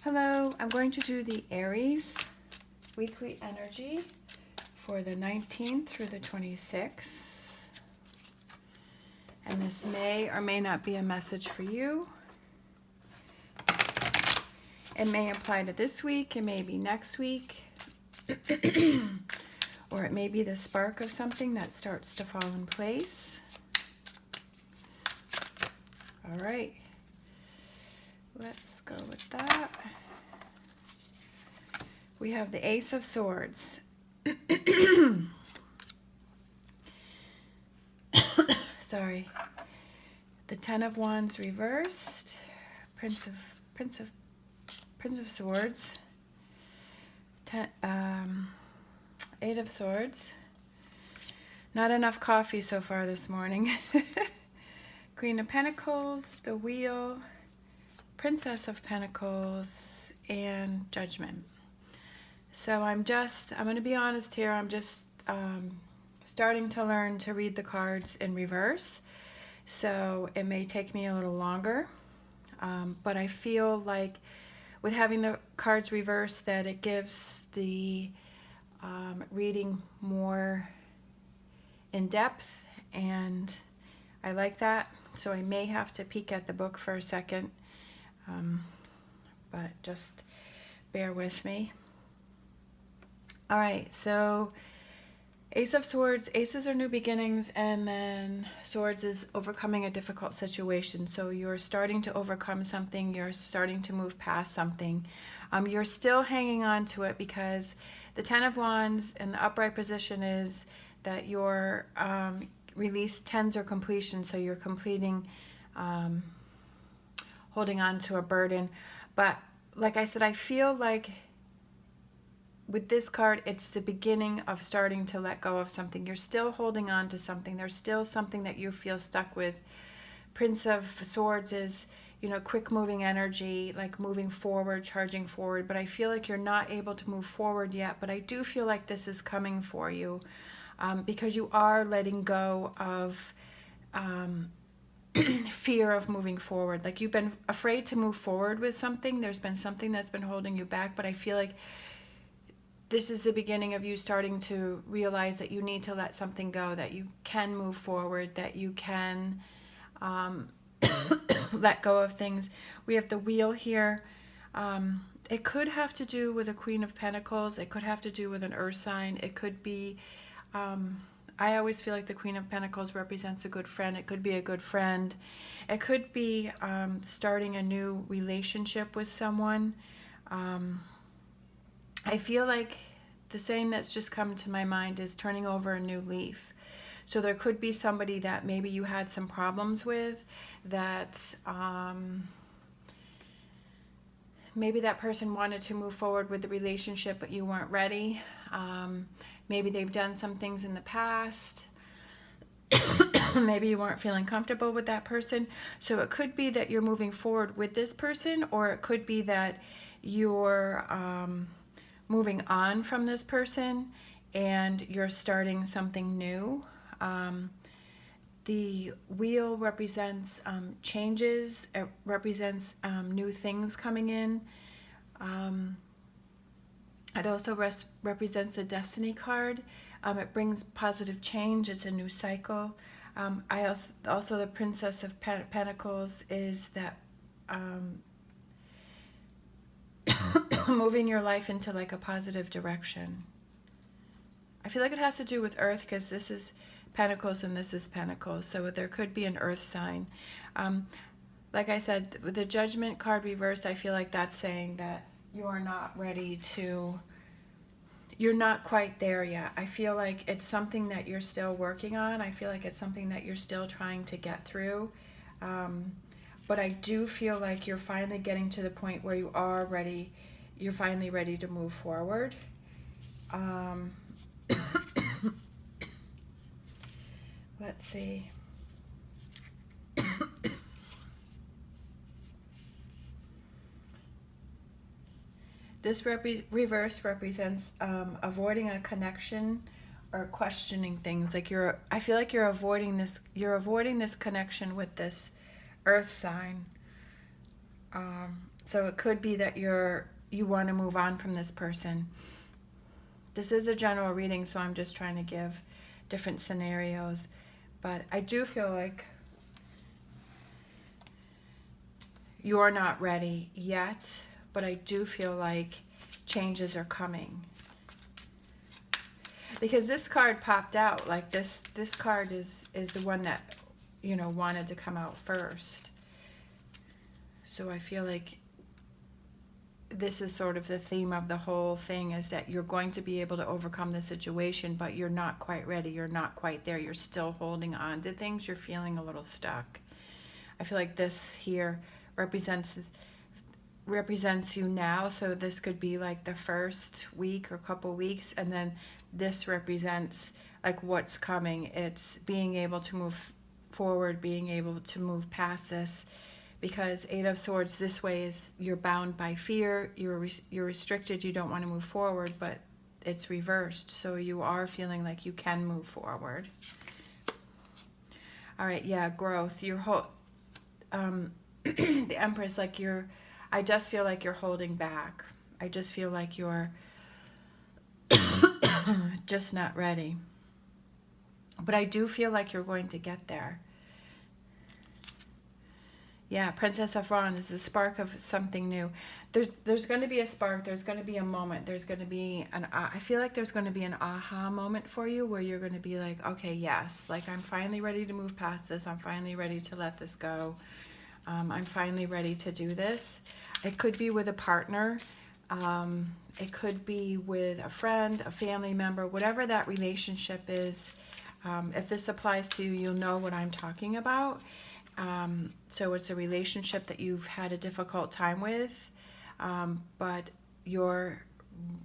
Hello, I'm going to do the Aries weekly energy for the 19th through the 26th. And this may or may not be a message for you. It may apply to this week, it may be next week, or it may be the spark of something that starts to fall in place. All right, let's go with that. We have the Ace of Swords. Sorry. The Ten of Wands reversed. Prince of Swords. Eight of Swords. Not enough coffee so far this morning. Queen of Pentacles, the Wheel, Princess of Pentacles, and Judgment. So I'm going to be honest here, I'm just starting to learn to read the cards in reverse. So it may take me a little longer, but I feel like with having the cards reversed that it gives the reading more in depth, and I like that. So I may have to peek at the book for a second, but just bear with me. All right, so Ace of Swords, aces are new beginnings, and then swords is overcoming a difficult situation. So you're starting to overcome something, you're starting to move past something. You're still hanging on to it because the Ten of Wands in the upright position is that your release tens or completion, so you're completing, holding on to a burden. But like I said, I feel like with this card, it's the beginning of starting to let go of something. You're still holding on to something. There's still something that you feel stuck with. Prince of Swords is, quick moving energy, like moving forward, charging forward. But I feel like you're not able to move forward yet. But I do feel like this is coming for you because you are letting go of fear of moving forward. Like you've been afraid to move forward with something. There's been something that's been holding you back. But I feel like this is the beginning of you starting to realize that you need to let something go, that you can move forward, that you can let go of things. We have the Wheel here. It could have to do with a Queen of Pentacles. It could have to do with an earth sign. It could be, I always feel like the Queen of Pentacles represents a good friend. It could be a good friend. It could be starting a new relationship with someone. I feel like the saying that's just come to my mind is turning over a new leaf. So there could be somebody that maybe you had some problems with, that maybe that person wanted to move forward with the relationship, but you weren't ready. Maybe they've done some things in the past. Maybe you weren't feeling comfortable with that person. So it could be that you're moving forward with this person, or it could be that you're moving on from this person and you're starting something new. The Wheel represents changes. It represents new things coming in. It also represents a destiny card. It brings positive change. It's a new cycle. I also the Princess of Pentacles is that moving your life into like a positive direction. I feel like it has to do with earth because this is Pentacles and this is Pentacles, so there could be an earth sign. Like I said, with the Judgment card reversed, I feel like that's saying that you are not ready to, you're not quite there yet. I feel like it's something that you're still working on. I feel like it's something that you're still trying to get through. But I do feel like you're finally getting to the point where you are ready. You're finally ready to move forward. Let's see. This reverse represents avoiding a connection or questioning things. Like I feel like you're avoiding this connection with this earth sign. So it could be that you want to move on from this person. This is a general reading, so I'm just trying to give different scenarios. But I do feel like you're not ready yet, but I do feel like changes are coming. Because this card popped out, like this card is the one that, you know, wanted to come out first. So I feel like this is sort of the theme of the whole thing, is that you're going to be able to overcome the situation, but you're not quite ready. You're not quite there. You're still holding on to things. You're feeling a little stuck. I feel like this here represents you now. So this could be like the first week or couple weeks, and then this represents like what's coming. It's being able to move forward, being able to move past this. Because Eight of Swords this way is you're bound by fear, you're restricted, you don't want to move forward, but it's reversed. So you are feeling like you can move forward. All right, yeah, growth. Your whole the Empress, like I just feel like you're holding back. I just feel like you're just not ready. But I do feel like you're going to get there. Yeah, Princess of Wands is the spark of something new. There's going to be a spark. There's going to be a moment. There's going to be I feel like there's going to be an aha moment for you where you're going to be like, okay, yes, like I'm finally ready to move past this. I'm finally ready to let this go. I'm finally ready to do this. It could be with a partner. It could be with a friend, a family member, whatever that relationship is. If this applies to you, you'll know what I'm talking about. So it's a relationship that you've had a difficult time with, but you're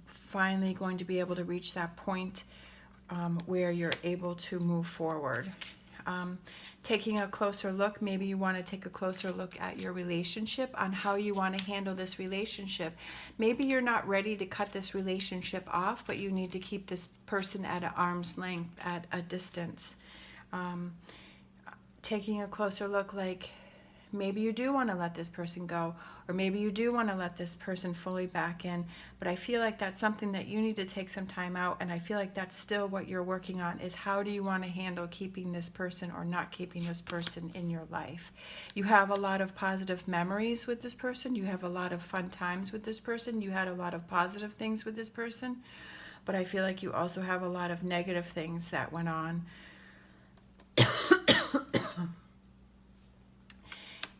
finally going to be able to reach that point where you're able to move forward. Taking a closer look, maybe you want to take a closer look at your relationship, on how you want to handle this relationship. Maybe you're not ready to cut this relationship off, but you need to keep this person at an arm's length, at a distance. Taking a closer look, like maybe you do want to let this person go, or maybe you do want to let this person fully back in, but I feel like that's something that you need to take some time out, and I feel like that's still what you're working on, is how do you want to handle keeping this person or not keeping this person in your life. You have a lot of positive memories with this person, you have a lot of fun times with this person, you had a lot of positive things with this person, but I feel like you also have a lot of negative things that went on.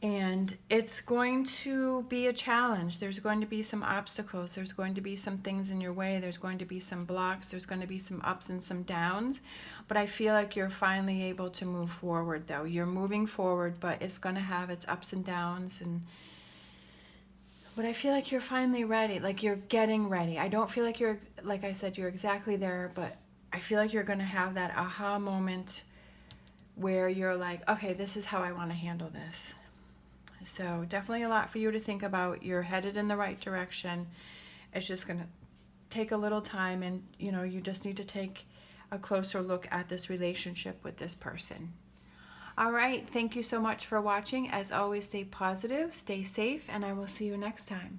And it's going to be a challenge. There's going to be some obstacles. There's going to be some things in your way. There's going to be some blocks. There's going to be some ups and some downs. But I feel like you're finally able to move forward, though. You're moving forward, but it's going to have its ups and downs. But I feel like you're finally ready. Like you're getting ready. I don't feel like you're, like I said, you're exactly there. But I feel like you're going to have that aha moment where you're like, okay, this is how I want to handle this. So definitely a lot for you to think about. You're headed in the right direction. It's just going to take a little time, and you know, you just need to take a closer look at this relationship with this person. All right, thank you so much for watching. As always, stay positive, stay safe, and I will see you next time.